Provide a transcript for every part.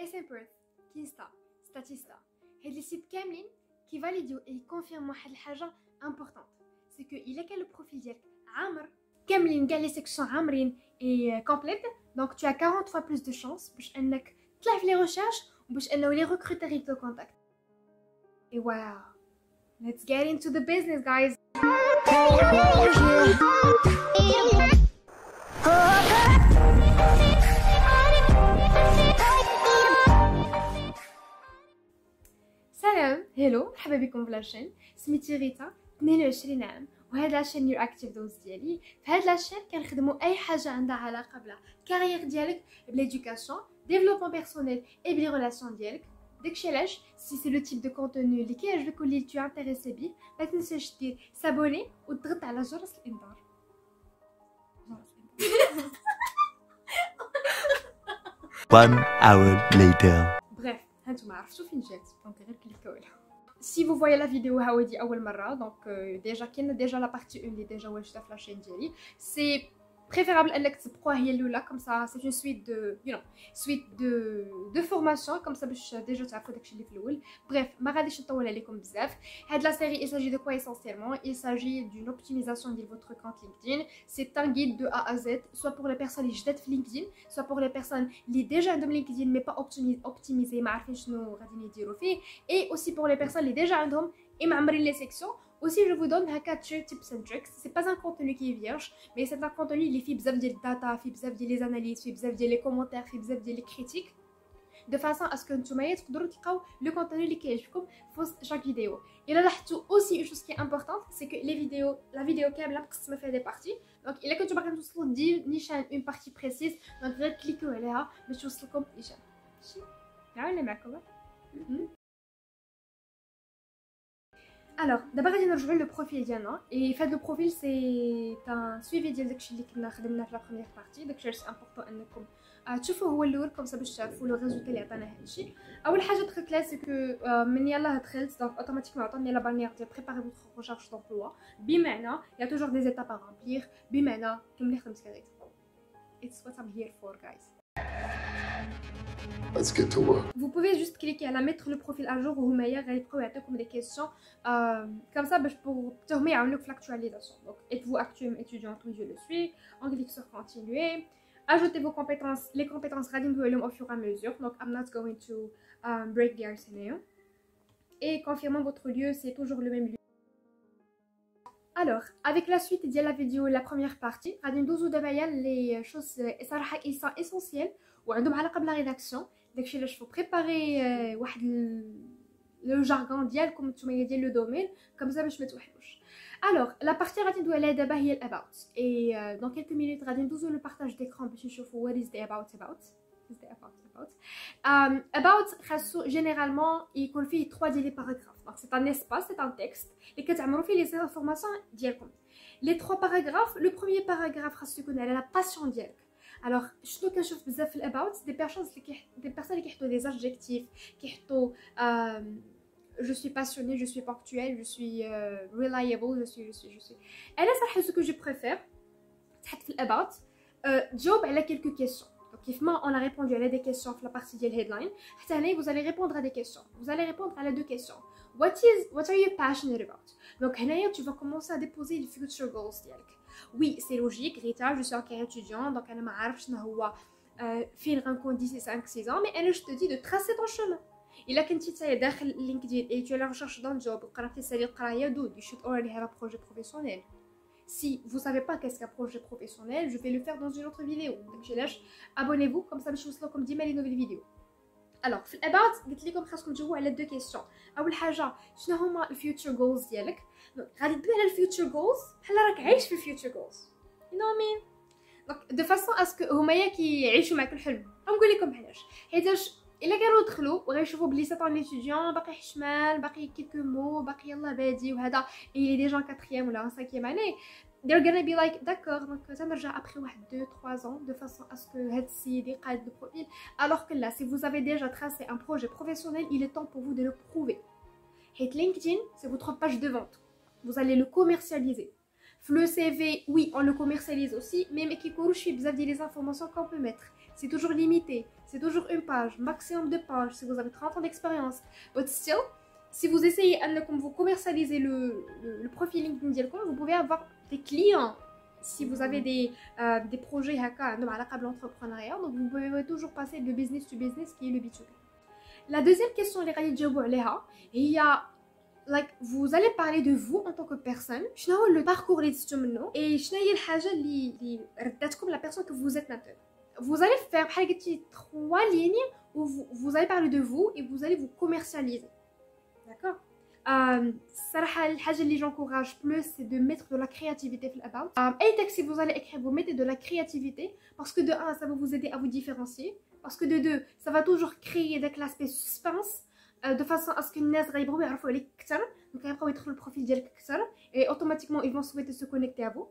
اسمبرث كينستا ستاتيستا هاد لي سيت كاملين كيفاليديو اي كونفيرمو واحد الحاجه امبورطونط سي كو الا كان لو بروفيل ديالك عامر كاملين كاع لي سيكسيون عامرين اي كومبليت دونك tu as 40 fois plus de chance باش انك تطلع في لي ريشيرش وباش انه لي ريكروتور يدو كونتاكت. اي واو let's get into the business guys. سلام هلو مرحبا بكم في لاشين. سميتي ريتا 22 عام وهاد لاشين نيو اكتيف دوز ديالي. في هاد لاشين كنخدموا اي حاجه عندها علاقه بلا كارير ديالك بليدوكاسيون ديفلوبمون بيرسونيل اي بلي ريلاسيون ديالك. داكشي علاش سي سي لو تيب دو كونتوني اللي كيعجبك واللي تو انتريسي بيه ما تنساش دير سابوني وتضغط على جرس الانذار. One hour later. Bref, هانتوما عرفتوا فين جات دونك غير كليكاو عليها. Si vous voyez la vidéo هاودي اول مره دونك ديجا كاين ديجا لا بارتي 1 اللي ديجا واجده في لاشين ديالي. سي préférable انك تبقوها هي الاولى كوم سا سي اون سويت دو يو نو سويت دو فورماسيون كوم سا باش ديجا تعرفوا داكشي اللي في الاول. بريف ما غاديش نطول عليكم بزاف. هاد لا série il s'agit de quoi essentiellement? Il s'agit d'une optimisation de votre compte LinkedIn. C'est un guide de A à Z, soit pour les personnes اللي جداد في LinkedIn, soit pour les personnes اللي ديجا عندهم LinkedIn mais pas optimisé ما عارفين شنو غاديين يديروا فيه, et aussi pour les personnes اللي ديجا عندهم et معمرين les sections. Aussi, je vous donne 4 tips and tricks. C'est pas un contenu qui est vierge, mais c'est un contenu qui fait bzaf ديال data, fait bzaf ديال les analyses, fait bzaf ديال les commentaires, fait bzaf ديال les critiques, de façon à ce que نتوما تقدروا تلقاو le contenu اللي كيعجبكم في chaque vidéo. Et là, aussi une chose qui est importante, c'est que les vidéos, la vidéo كامله مقسمه فيها des parties. Donc, الا كنتو باغيين توصلوا نيشان une partie précise, donc غير كليكيو عليها باش توصلكم نيشان. ماشي؟ تعاوني معكم. Alors, d'abord غادي نرجعوا لو بروفيل ديالنا. اي فهاد لو بروفيل سي ان سويفي ديال داكشي اللي كنا خدمنا في لا بروميير بارتي. داكشي علاش امبورطون انكم تشوفوا هو الاول كوم سا باش تعرفوا لو ريزولتا اللي عطانا هادشي. اول حاجه دخلت لها سي كو من يلاه دخلت دونك اوتوماتيكمون عطاني لا بانيير ديال بريباري فوتر ريشيرش دومبلوا, بمعنى يا توجور دي زيتاب ا رامبلير, بمعنى كملي خدمت كذا. It's what I'm here for guys. Let's get to work. Vous pouvez juste cliquer à mettre le profil à jour وهمايا غيبقاو يعطيوكم des questions comme ça باش تهما يعاونوك في l'actualisation. Donc êtes-vous actuellement étudiante? Oui, je le suis. On clique sur continuer. Ajoutez vos compétences. Les compétences غادي ندويلهم au fur et à mesure. Donc I'm not going to break the ice now. Et confirmant votre lieu, c'est toujours le même lieu. Alors, avec la suite de la vidéo, la première partie, غادي ندوزو دابا les choses صراحه ils sont essentielles وعندهم علاقه بلا ريداكسيون. داكشي علاش فو بريباري واحد لو جارغون ديالكم نتوما ديال لو دومين كوم سا باش ما توحدوش. الوغ لا بارتي غادي ندوي عليها دابا هي الاباوت. اي دون كيلكو مينوت غادي ندوزو لو بارطاج ديكرون باش نشوفو وات از ذا اباوت. About خاصو جينيرالمون يكون فيه 3 ديال لي باراغراف. دونك سي ان اسباس, سي ان تكست اللي كتعمروا فيه لي انفورماسيون ديالكم. لي 3 باراغراف, لو بروميير باراغراف خاصو يكون على لا باسيون ديالك. الوغ شنو كنشوف بزاف في الاباوت دي بيرسونز اللي كيحطوا دي زادجيكتيف, كيحطوا je suis passionnée, je suis ponctuelle, je suis reliable, je suis. انا صراحه ce que je préfère تحط في الاباوت تجاوب على quelques questions. كيفما on a répondu à des questions في la partie ديال headline, حتى هنا vous allez répondre à des questions. Vous allez répondre à les 2 questions. What are you passionate about? Donc هنايا tu vas commencer à déposer les future goals ديالك. Oui, c'est logique, Rita, je suis en carrière étudiant, donc انا ما عارفش شنو هو فين غنكون d'ici 5-6 ans, mais انا je te dis de tracer ton chemin. الا كنتي نتايا داخل LinkedIn et tu as la recherche d'un job وقراتي سالي القرايه دود, you should already have a projet professionnel. Si vous savez pas qu'est-ce qu'un projet professionnel, je vais le faire dans une autre vidéo. Donc abonnez-vous comme ça باش يوصلكم ديما لي نوفيل فيديو. Alors في الاباوت قلت لكم خاصكم تجاوبوا على 2 كيسيون. اول حاجه شنو هما الفيوتشر جولز ديالك. غادي تدوي على الفيوتشر جولز بحال راك عايش في الفيوتشر جولز, you know what I mean. دونك دو فاصون اسكو هما كيعيشوا معاك الحلم. غنقول لكم علاش, حيتاش الا كانوا دخلوا وغيشوفوا بلي سي طون ليتيديون باقي حشمال, باقي كيلكو مو, باقي يلاه بادي وهذا اي ديجا 4e ولا 5e année, they're gonna be like d'accord donc تنرجع après واحد 2-3 ans de façon à ce que هاد السيد يقاد le profil. alors que là si vous avez déjà tracé un projet professionnel, il est temps pour vous de le prouver. حيت LinkedIn c'est votre page de vente, vous allez le commercialiser. Le CV, oui, on le commercialise aussi, mais qui corrige بزاف ديال les informations qu'on peut mettre. C'est toujours limité. c'est toujours une page, maximum de pages si vous avez 30 ans d'expérience. But still, si vous essayez de vous commercialiser le profil LinkedIn, vous pouvez avoir des clients. Si vous avez des projets de l'entrepreneuriat, donc vous pouvez toujours passer de business to business qui est le B2B. La deuxième question, like, vous allez parler de vous en tant que personne. شنو هو le parcours اللي دزتو منه et شنو هي الحاجه اللي رداتكم la personne que vous êtes maintenant. Vous allez faire بحال قلتي 3 lignes où vous allez parler de vous et vous allez vous commercialiser. D'accord. الصراحه الحاجه اللي j'encourage plus c'est de mettre de la créativité في about. اي texte si vous allez écrire vous mettez de la créativité parce que de 1 ça va vous aider à vous différencier, parce que de 2 ça va toujours créer l'aspect suspense de façon à ce que الناس غيبغيو يعرفوا عليك اكثر، دونك غيبقاو يدخلوا البروفيل ديالك اكثر et automatiquement ils vont souhaiter se connecter à vous.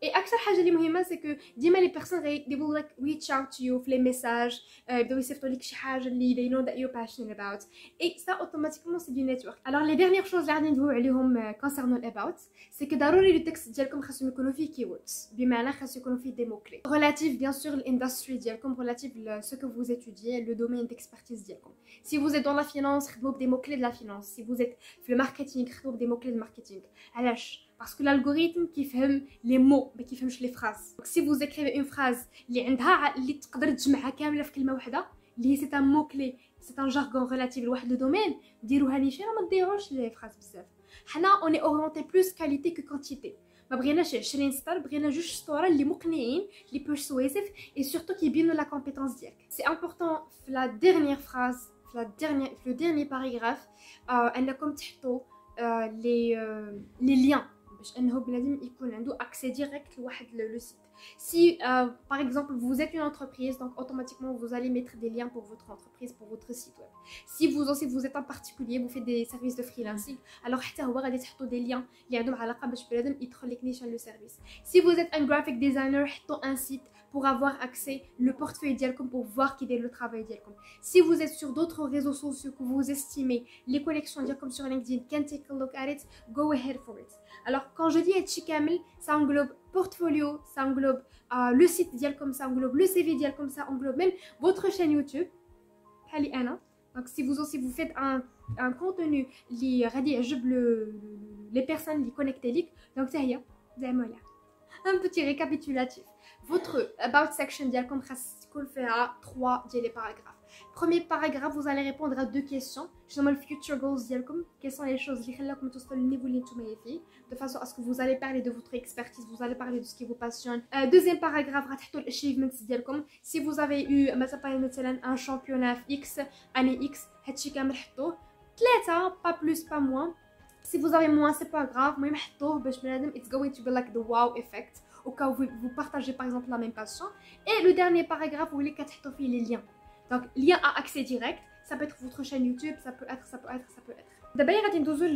Et اكثر حاجه اللي مهمه c'est que ديما les personnes they will like reach out to you في les messages يبداو يصيفطوا لك شي حاجه اللي they know that you're passionate about et ça automatiquement c'est du network. Alors les dernières choses اللي غادي ندويو عليهم concernant about c'est que ضروري لو تكست ديالكم خاصهم يكونوا فيه keywords، بمعنى خاص يكونوا فيه des mots clés relative bien sûr l'industrie ديالكم، relative ce que vous étudiez, le domaine d'expertise ديالكم. Si vous êtes dans la finance خدموا des mots clés de la finance. Si vous êtes في le marketing خدموا des mots clés de marketing. علاش؟ parce que l'algorithme كيفهم les mots ما كيفهمش les phrases. Donc si vous écrivez une phrase اللي عندها اللي تقدر تجمعها كامله في كلمه واحده اللي c'est un mot clé, c'est un jargon relatif لواحد le domaine, ديروها نيشان ما ديروش les phrases بزاف. حنا on est orienté plus qualité que quantité. ما بغيناش 20 سطر، بغينا جوج سطور اللي مقنعين اللي persuasive et surtout كيبينوا la compétence ديالك. C'est important في la dernière phrase, في le dernier paragraphe انكم تحطوا les liens باش انه بنادم يكون عنده accès direct لواحد le site. Si par exemple vous êtes une entreprise, donc automatiquement vous allez mettre des liens pour votre entreprise, pour votre site web. Si vous êtes un particulier, vous faites des services de freelancing, alors حتى هو غادي تحطوا des liens اللي عندهم علاقه باش بنادم يدخل لك نيشان le service. Si vous êtes un graphic designer, حطوا un site pour avoir accès le portefeuille ديالكم pour voir qui est le travail ديالكم. Si vous êtes sur d'autres réseaux sociaux que vous estimez les collections ديالكم sur LinkedIn, can take a look at it, go ahead for it. Alors quand je dis هادشي كامل, ça englobe portfolio, ça englobe le site ديالكم, ça englobe le CV ديالكم, ça englobe même votre chaîne YouTube. بحالي انا. Donc si vous faites un contenu اللي غادي يعجب les personnes اللي connectées ليك, donc حتى هي زعما لا. Un petit récapitulatif. Votre about section ديالكم خاص تكون فيها 3 ديال les paragraphes. Premier paragraphe, vous allez répondre à 2 questions. Justement, le future goals ديالكم. Quelles sont les choses اللي خلاكم توصلوا للنيفو اللي نتوما فيه. De façon à ce que vous allez parler de votre expertise, vous allez parler de ce qui vous passionne. Deuxième paragraphe, غتحطوا achievements ديالكم. Si vous avez eu مثلا un championnat X, année X, هادشي كامل حطوه. 3, pas plus, pas moins. Si vous avez moins, c'est pas grave. المهم حطوه باش بنادم it's going to be like the wow effect. Au cas où vous partagez par exemple la même passion. Et le dernier paragraphe où les 4 les liens. Donc lien à accès direct, ça peut être votre chaîne YouTube, ça peut être. D'abord غادي ندوزو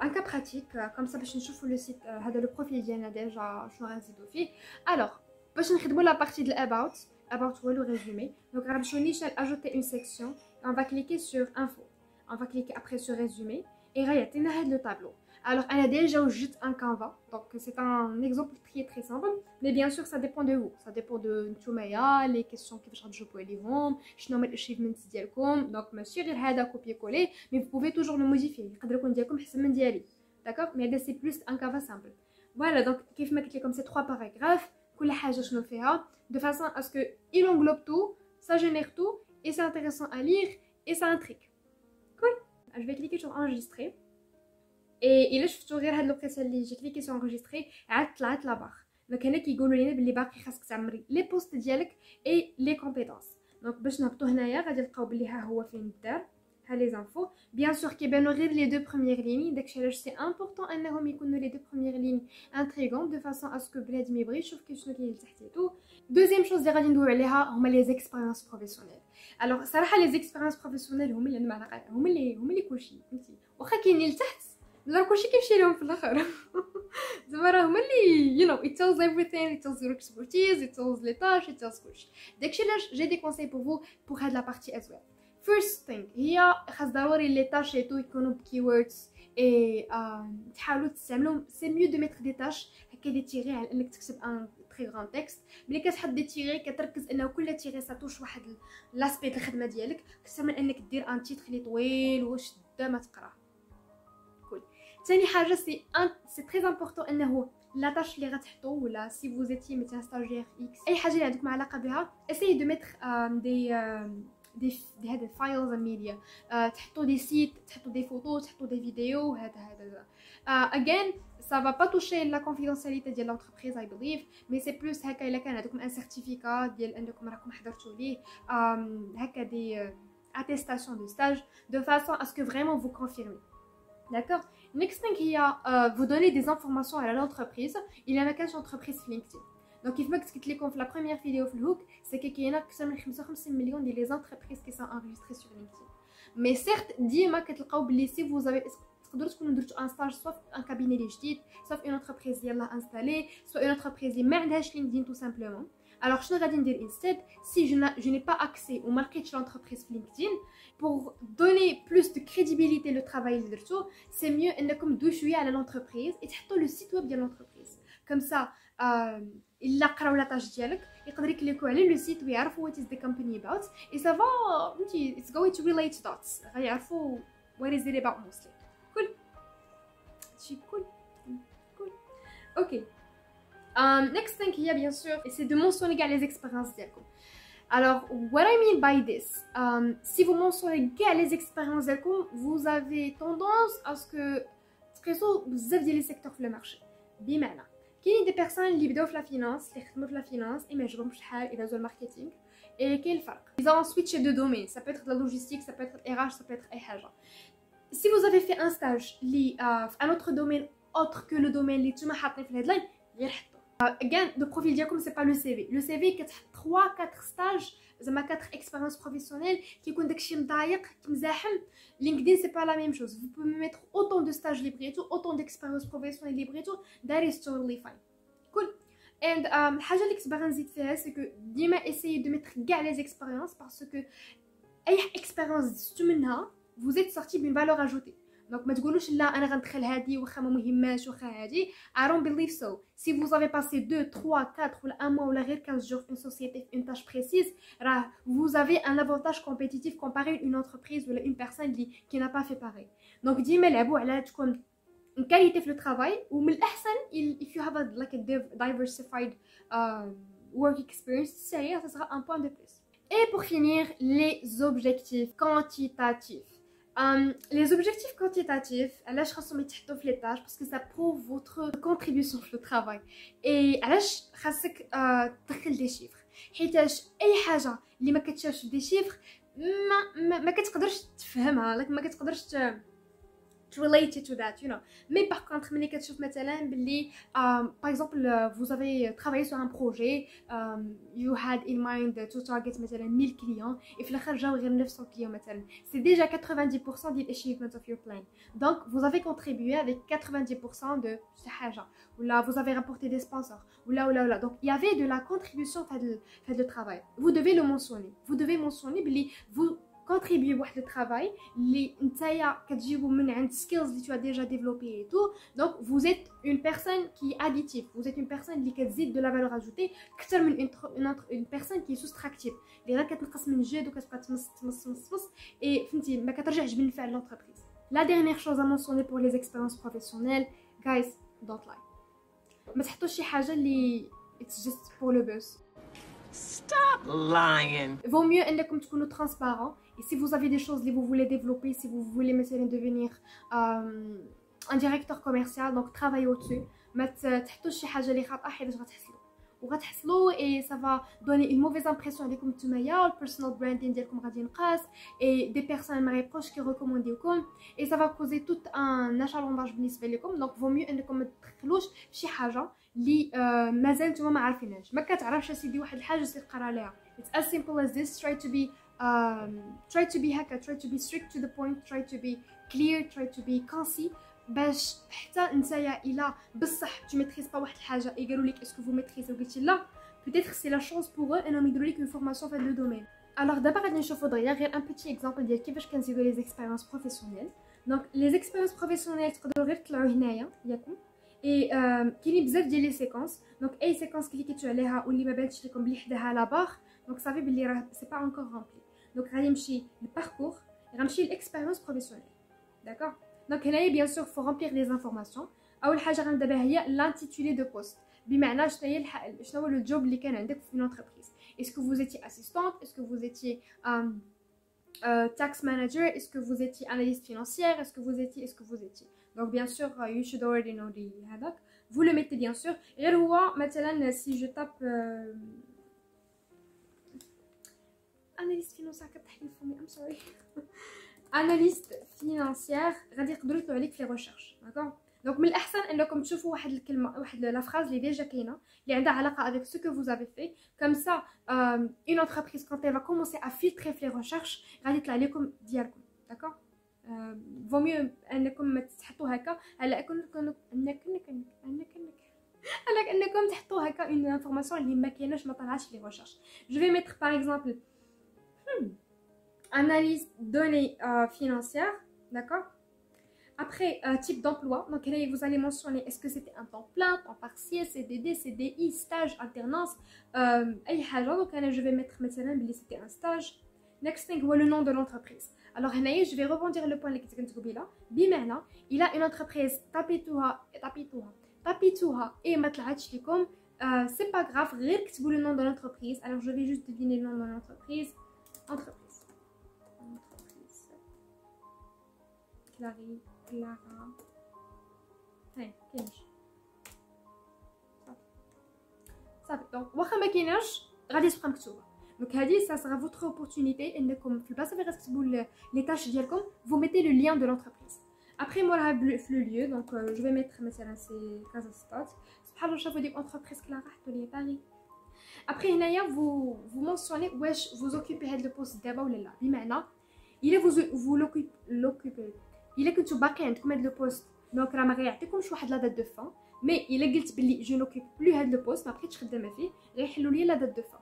un cas pratique comme ça باش نشوفوا le site هذا le profil ديالنا ديجا شنو غنزيدو فيه. Alors باش نخدموا la partie de about هو le résumé. Donc غنمشيو نيشان ajouter une section, on va cliquer sur info. On va cliquer après sur résumé et غيعطينا هذا le tableau. Alors, elle a déjà juste un Canva, donc c'est un exemple très simple, mais bien sûr ça dépend de vous, ça dépend de Ntoumaya, les questions que vous avez posées, je nomme les achievements ديالكم, donc monsieur غير هذا copier-coller, mais vous pouvez toujours le modifier, يقدر يكون ديالكم احسن من ديالي, d'accord, mais là c'est plus un Canva simple. Voilà, donc كيف ما قلت لكم c'est 3 paragraphes, كل حاجه شنو فيها, de façon à ce que il englobe tout, ça génère tout et c'est intéressant à lire et ça intrigue. Cool. Je vais cliquer sur enregistrer. Et الا شفتوا غير هاد لوبريسيون اللي جي كليكي سو انغيستري عاد طلعت لا باغ. دونك هنا كيقولوا لينا بلي باقي خاصك تعمري لي بوست ديالك اي لي كومبيتونس. دونك باش نهبطوا هنايا غادي نلقاو بلي ها هو فين دار ها لي زانفو. بيان سور كيبانوا غير لي دو بروميير ليني، داكشي علاش سي امبورطون انهم يكونوا لي دو بروميير ليني انتريغون دو فاصون اسكو بنادم يبغي يشوف شنو كاين لتحتيتو. دوزيام شوز اللي غادي ندويو عليها هما لي زيكسبيريونس بروفيسيونيل. الوغ صراحه لي زيكسبيريونس بروفيسيونيل هما اللي كلشي فهمتي، واخا كاينين لتحت لا كلشي كيمشي لهم في الاخر. زعما راه هما اللي you know it tells everything, it tells your expertise, it tells les tâches, it tells كلشي. داكشي علاش j'ai des conseils pour vous pour هاد لا بارتي as well. First thing هي خاص ضروري لي تاش ايتو يكونوا بكيوردز اي تحاولوا تستعملوهم. سي ميو دو ميتر دي تاش هكا لي تيغي على انك تكتب ان تري غران تكست. ملي كتحط دي تيغي كتركز انه كل تيغي ساتوش واحد لاسبي د الخدمه ديالك اكثر من انك دير ان تيتر لي طويل وشده ما تقراه. كول. ثاني حاجه سي تري امبورطون انه لا تاش اللي غتحطو ولا سي فوز ايتي مثلا ستاجير اكس اي حاجه اللي عندكم علاقه بها اساي دو ميتر دي هاد الفايلز ميديا، تحطوا دي سيت، تحطوا دي فوتو، تحطوا دي فيديو، هذا again ça va pas toucher la confidentialité ديال l'entreprise I believe mais c'est plus هكا الا كان عندكم ان سيرتيفيكا ديال انكم راكم حضرتوا ليه هكا دي attestation de stage de façon à ce que vraiment vous confirmez. D'accord. Next thing هي vous donner des informations à l'entreprise. Il y a une entreprise في LinkedIn. Donc كيف ما قلت لكم في لا بروميير فيديو في الهوك سي كاينه اكثر من 55 مليون ديال لي زونتربريز كي سون انريجستري سور لينكدين. مي سيرت ديما كتلقاو بلي سي فوزافي تقدروا تكونوا درتوا ان ستاج سوا في ان كابيني لي جديد سوا في اون انتربريز ديالها انستالي سوا اون انتربريز اللي ما عندهاش لينكدين تو سامبلومون. Alors شنو غادي ندير انستيد سي je n'ai pas accès وما لقيتش لونتربريز في لينكدين pour donner plus de crédibilité le travail اللي درتو سي ميو انكم دوي شويه على لونتربريز وتحطوا لو سيت ويب ديال لونتربريز كوم سا الا قراو لا طاج ديالك يقدر يكليكو على لو سيت ويعرفوا what is the company about et ça va فهمتي it's going to relate dots غيعرفوا what is it about mostly. cool شي cool ok. Next thing هي bien sûr c'est de mentionner كاع les expériences ديالكم. Alors what I mean by this si vous mentionnez كاع les expériences ديالكم vous avez tendance à ce que تقيسوا بزاف ديال لي سيكتور في المارشي. بمعنى كاين دي بيرسون اللي بداو في لا فينانس اللي خدموا في لا فينانس اي ما عجبهمش الحال الى زو الماركتينغ اي كاين الفرق ils ont switché de domaine ça peut être de la logistique ça peut être RH ça peut être اي حاجه. si vous avez fait un stage اللي في un autre domaine autre que le domaine اللي نتوما حاطين في الهيد لاين غير حطوا again le profil ديالكم c'est pas le CV. le CV كتحط 3-4 stages زعما 4 expériences professionnelles كيكون داكشي مضايق مزاحم. LinkedIn c'est pas la même chose. vous pouvez mettre autant de stages اللي بغيتو autant d'expériences professionnelles اللي بغيتو that is totally fine. cool. and الحاجه اللي كنت باغا نزيد فيها سي كو ديما essayez de mettre كاع les expériences parce que اي expérience دزتو منها vous êtes sorti d'une valeur ajoutée. Donc ما تقولوش لا انا غندخل هذه واخا ما مهماش واخا هذه I don't believe so. si vous avez passé 2, 3, 4 ولا un mois ولا غير 15 jours في une société في une tâche précise راه vous avez un avantage compétitif comparé à une entreprise ولا une personne qui n'a pas fait pareil. donc ديما لعبوا على تكون une qualité في le travail ومن الأحسن if you have like a diversified work experience ça sera un point de plus. Et pour finir les objectifs quantitatifs. Les objectifs quantitatifs, علاش خاصهم يتحطوا في les tâches parce que ça prouve votre contribution في le travail. et علاش خاصك تدخل des chiffres حيتاش اي حاجه اللي ما كتشافش دي chiffres ما كتقدرش تفهمها لك ما كتقدرش related to that, you know. Mais par contre, ملي كتشوف مثلا باللي par exemple vous avez travaillé sur un projet you had in mind to target مثلا 1000 clients et في الاخر جاو غير 900 clients مثلا c'est déjà 90% ديال achievement of your plan. donc vous avez contribué avec 90% de شي حاجه ولا vous avez rapporté des sponsors ولا donc il y avait de la contribution في هذا le travail. vous devez le mentionner. vous devez mentionner باللي vous contribuer واحد الترافاي اللي نتايا كتجيبو من عند skills اللي tu as déjà développé et tout. donc vous êtes une personne qui est additive. vous êtes une personne اللي كتزيد de la valeur ajoutée اكثر من une personne qui est soustractive اللي غير كتنقص من الجهد وكتبقى تمص et فهمتي ما كترجعش بالنفع للونتربريز. la dernière chose à mentionner pour les expériences professionnelles guys don't lie. ما تحطوش شي حاجه اللي it's just pour le buzz. Stop lying. vaut mieux انكم تكونوا transparent. et si vous avez des choses que vous voulez développer, si vous voulez مثلا devenir un directeur commercial, donc travaillez au-dessus. ما تحطوش شي حاجه اللي خاطئه حيت غتحصلوا et ça va donner une mauvaise impression عليكم نتوما. le personal branding ديالكم غادي ينقص et des personnes معايا proches qui recommandيوكم et ça va causer tout un achalandage بالنسبه لكم. donc vaut mieux انكم ما تدخلوش شي حاجه اللي مازال نتوما ما عارفينهاش. ما كتعرفش سيدي واحد الحاجه سير قرا ليها. it's as simple as this. try to be هكا, try to be strict to the point, try to be clear, try to be concis باش حتى نتايا الا بصح tu maîtrises pas واحد الحاجه اي قالوا لك اسكو vous maîtrisez وقلتي لا peut-être c'est la chance pour eux انهم يديروا لك une formation في هذا le domaine. alors دابا غادي نشوفوا دغيا غير un petit exemple ديال كيفاش كنزيدوا les expériences professionnelles. donc les expériences professionnelles تقدروا غير تطلعوا هنايا ياكم اي كاينين بزاف ديال لي سيكونس دونك اي سيكونس كليكيتو عليها واللي ما بانتش لكم بلي حداها لا باغ دونك صافي بلي راه سي با انكور رامبلي دونك غادي نمشي للباركور غنمشي للاكسبيريونس بروفيسيونيل داكوغ دونك هنايا بيان سور فو رامبليغ لي زانفورماسيون اول حاجه غنبدا بها هي لانتيتولي دو بوست بمعنى شنو هو لو جوب اللي كان عندك في لونتربريز اسكو vous étiez assistante est-ce que vous étiez tax manager est-ce que vous étiez analyste financière est-ce que vous étiez donc bien sûr you should already know the هذاك vous le mettez bien sûr غير هو مثلا si je tape analyste financière كتحل فمي I'm sorry analyste financière غادي يقدروا يطلعوا عليك في ريشيرش داكوغ دونك من الاحسن انكم تشوفوا واحد الكلمه واحد لا فراز اللي ديجا كاينه اللي عندها علاقه avec ce que vous avez fait comme ça une entreprise quand elle va commencer à filtrer في les recherches غادي يطلع لكم ديالكم داكوغ vaut mieux انكم تحطوا هكا على انكم تحطوا هكا une information اللي ما كايناش ما طلعش في les recherches je vais mettre par exemple analyse données financières d'accord. Après, type d'emploi, donc là, vous allez mentionner est-ce que c'était un temps plein, temps partiel, CDD, CDI, stage, alternance, donc là, je vais mettre maintenant que c'était un stage. Next thing, le nom de l'entreprise. Alors là, je vais rebondir le point que tu as dit là. Bimena, il a une entreprise, tapitouha, et matlaach likom, c'est pas grave, rien que tu le nom de l'entreprise. Alors je vais juste deviner le nom de l'entreprise. Entreprise. Clara. هاي كاينش صافي دونك واخا ما كايناش غادي تبقى مكتوبه دونك هذه سا سرا فوتر اوبورتونيتي انكم في البلاصه اللي غتكتبوا لي تاش ديالكم فو ميتي لو لين دو لونتربريز ابري موراها في لو ليو دونك جو في ميتر مثلا سي كازا ستات سبحان الله شافوا ديك اونتربريز كلا حطوا لي باري ابري هنايا فو مونسيوني واش فوز اوكوبي هاد لو بوست دابا ولا لا بمعنى الا فو لوكوبي الا كنتو باقي عندكم هاد لو بوست دونك راه ما غيعطيكمش واحد لا دات دو فان مي الا قلت بلي جو نوكوب بلو هاد لو بوست ما بقيتش خدامه فيه غيحلوا لي لا دات دو فان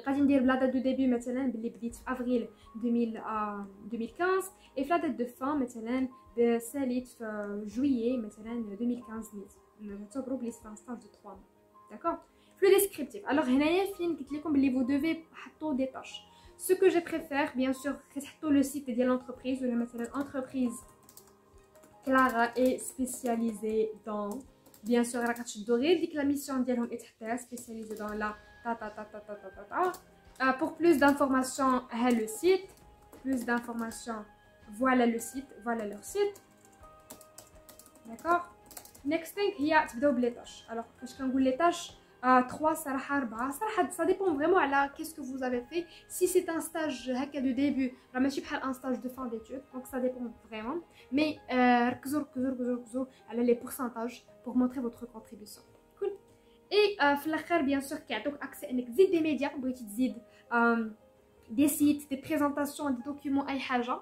غادي ندير بلا دات دو ديبي مثلا بلي بديت في افريل 2015 اي في لا دات دو فان مثلا ساليت في جويي مثلا 2015 نعتبروا بلي سي ان ستاج دو 3 موا داكوغ في لو ديسكريبتيف الوغ هنايا فين قلت لكم بلي فو دوفي حطوا دي تاش ce que je préfère bien sûr كتحطوا le site ديال l'entreprise ولا مثلا entreprise Clara est spécialisée dans bien sûr راه كتشدوا غير ديك لا ميسيون ديالهم اللي تحتها spécialisée dans la ta ta ta ta ta ta ta pour plus d'informations ها le site plus d'informations voilà le site voilà leur site d'accord next thing هي تبداو بلي تاش alors فاش كنقول لي تاش 3 صراحه 4 صراحه ça dépend vraiment على qu'est-ce que vous avez fait si c'est un stage هكا de début راه ماشي بحال un stage de fin d'études donc ça dépend vraiment mais ركزوا على les pourcentages pour montrer votre contribution cool et في الاخر bien sûr كيعطوك accès انك تزيد des médias بغيتي تزيد des sites des présentations des documents اي حاجه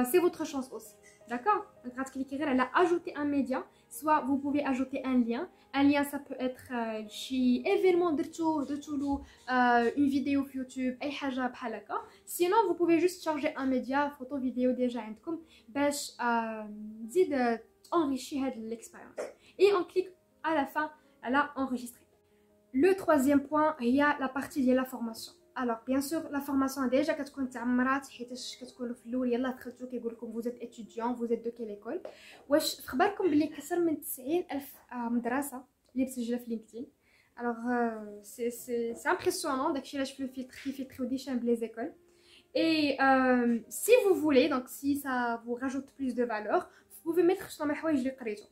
c'est votre chance aussi d'accord donc غتكليكي غير على ajouter un média soit vous pouvez ajouter un lien ça peut être شي événement درتو له une vidéo في يوتيوب اي حاجه بحال هكا sinon vous pouvez juste charger un média photo vidéo déjà عندكم باش تزيد enrichir هاد l'expérience et on clique à la fin على enregistrer. Le troisième point هي la partie ديال la formation. Alors bien sûr la formation déjà كتكون تعمرات حيتاش كتكونوا في الاول يلاه دخلتوا كيقول لكم vous êtes étudiant vous êtes de quelle école واش في خباركم بلي كثر من 90,000 مدرسه اللي مسجله في لينكدين. Alors c'est impressionnant داكشي علاش في الفلتر كيفلتريو دي شامب لي زيكول. Et si vous voulez, donc si ça vous rajoute plus de valeur, vous pouvez mettre شنو من الحوايج اللي قريتو.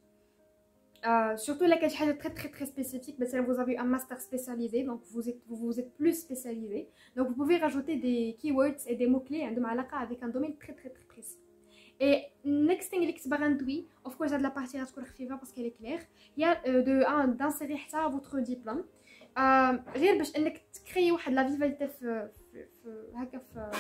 Surtout là كاين حاجه très spécifique, mais vous avez un master spécialisé, donc vous êtes plus spécialisé. Donc vous pouvez rajouter des keywords et des mots-clés عندهم علاقه avec un domaine très précis. Et next thing اللي كنت باغا ندوي, of course هاد لا بارتي غتكون خفيفه parce qu'elle est claire, هي d'insérer حتى votre diplôme. غير باش انك تكري واحد لا فيفاليتي في هكا في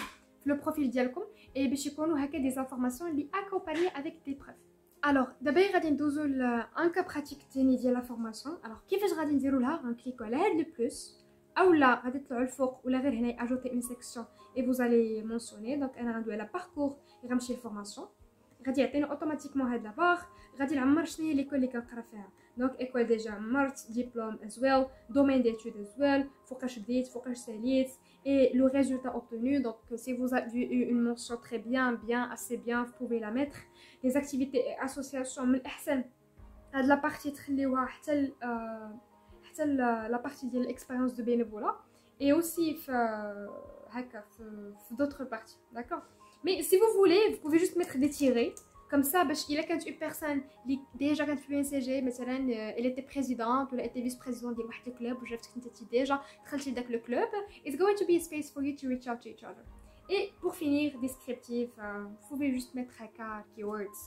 لو بروفيل ديالكم, et باش يكونوا هكا دي انفورماسيون اللي اكومباني avec des preuves. الوغ دابا غادي ندوزو لان كا براتيك تاني ديال لا فورماسيون. الوغ كيفاش غادي نديرو لها؟ غنكليكو على هاد لو بلوس, اولا غادي تطلعوا الفوق ولا غير هنا اجوتي اون سيكسيون اي فوز الي مونسيوني. دونك انا غندوي على باركور غنمشي للفورماسيون. غادي يعطينا اوتوماتيكمون هاد لاباغ غادي نعمر شنو هي ليكول اللي كنقرا فيها. دونك ايكول ديجا عمرت ديبلوم از ويل دومين ديتود از ويل فوقاش بديت فوقاش ساليت et le résultat obtenu. Donc si vous avez eu une mention très bien, assez bien, vous pouvez la mettre. Les activités et associations من الأحسن هاد لا بارتي تخليوها حتى لا بارتي ديال الاكسبيريونس دو بينيفولا et aussi هكا في d'autres parties, d'accord. Mais si vous voulez, vous pouvez juste mettre des tirets comme ça باش الا كانت une personne اللي ديجا كانت في BNCG مثلا elle était présidente ولا était vice-présidente ديال واحد الكلوب وشفتك انت ديجا دخلتي لداك الكلوب, it's going to be a space for you to reach out to each other. Et pour finir, descriptif, vous pouvez juste mettre haka keywords,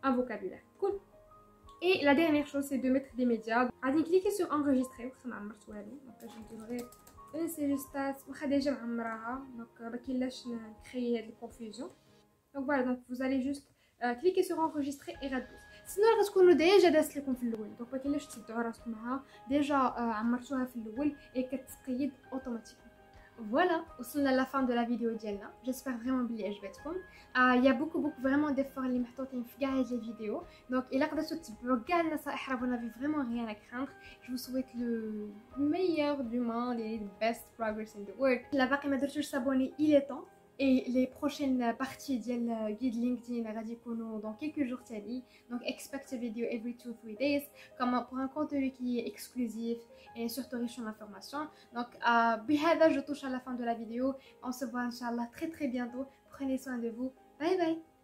un vocabulaire, cool. Et la dernière chose, c'est de mettre des médias. غادي cliquer sur enregistrer واخا ما عمرت والو, دونك غادي ندير غير انسيجستات واخا ديجا معمراها, دونك ما كاينلاش نكري هاد الكونفوزيون. دونك فوالا, دونك vous allez juste cliquez sur enregistrer et غدوز. سينو غتكونوا ديجا دازت لكم في الاول, دونك ما كاينلاش تبدعوا راسكم معاها, ديجا عمرتوها في الاول et كتقيد اوتوماتيكمون. Voilà, وصلنا لا فان دو لا فيديو ديالنا. جيسبر فريمون بلي عجبتكم. يا بوكو فريمون ديفور اللي محطوطين في كاع هاد لي فيديو, دونك الا قدرتوا تتبعوا كاع النصائح راه فون افي فريمون ريان ا كراندر. جو سويت لو meilleur du monde et the best progress in the world. لا باقي ما درتوش سابوني, il est temps. Et les prochaines parties ديال guide LinkedIn غادي يكونوا dans quelques jours تالي. Donc expect a video every 2-3 days comme pour un contenu qui est exclusif et surtout riche en informations. Donc بهذا je touche à la fin de la vidéo. On se voit inchallah très bientôt. Prenez soin de vous. Bye bye.